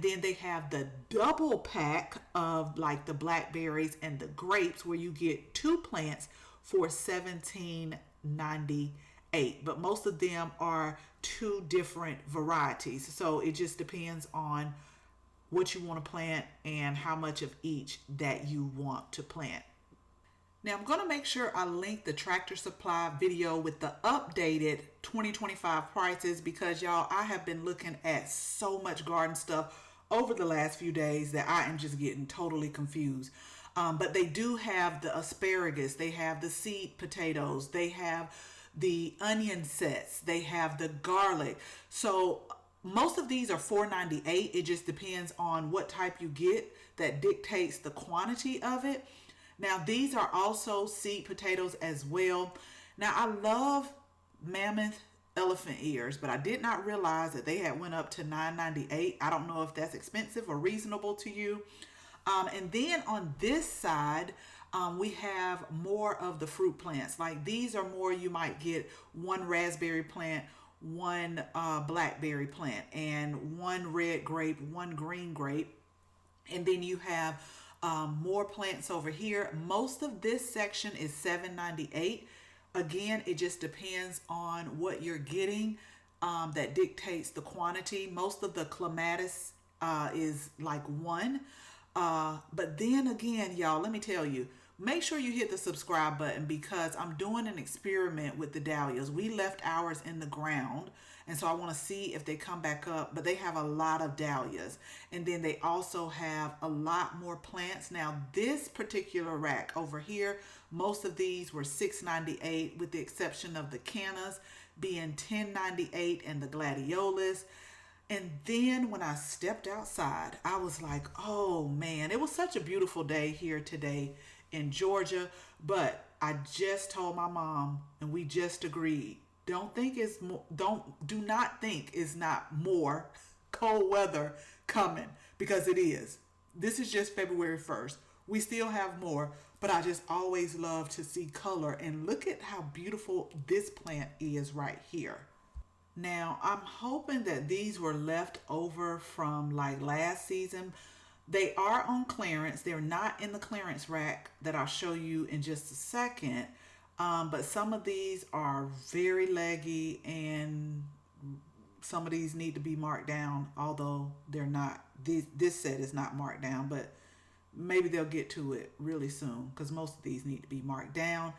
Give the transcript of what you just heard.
then they have the double pack of like the blackberries and the grapes where you get two plants for $17.98. But most of them are two different varieties. So it just depends on what you want to plant and how much of each that you want to plant. Now I'm going to make sure I link the Tractor Supply video with the updated 2025 prices because y'all, I have been looking at so much garden stuff over the last few days that I am just getting totally confused. But they do have the asparagus, they have the seed potatoes, they have the onion sets, they have the garlic. So most of these are $4.98. It just depends on what type you get that dictates the quantity of it. Now these are also seed potatoes as well. Now I love mammoth elephant ears, but I did not realize that they had went up to $9.98. I don't know if that's expensive or reasonable to you. And then on this side, we have more of the fruit plants. Like these are more, you might get one raspberry plant, one blackberry plant, and one red grape, one green grape. And then you have more plants over here. Most of this section is $7.98. Again, it just depends on what you're getting that dictates the quantity. Most of the clematis is like one. But then again, y'all, let me tell you, make sure you hit the subscribe button because I'm doing an experiment with the dahlias. We left ours in the ground, and so I want to see if they come back up, but they have a lot of dahlias. And then they also have a lot more plants. Now, this particular rack over here, most of these were $6.98 with the exception of the cannas being $10.98 and the gladiolus. And then when I stepped outside, I was like, oh man, it was such a beautiful day here today in Georgia. But I just told my mom and we just agreed, do not think it's not more cold weather coming, because it is. This is just February 1st. We still have more, but I just always love to see color. And look at how beautiful this plant is right here. Now, I'm hoping that these were left over from like last season. They are on clearance. They're not in the clearance rack that I'll show you in just a second. But some of these are very leggy and some of these need to be marked down, although they're not. This set is not marked down, but maybe they'll get to it really soon because most of these need to be marked down.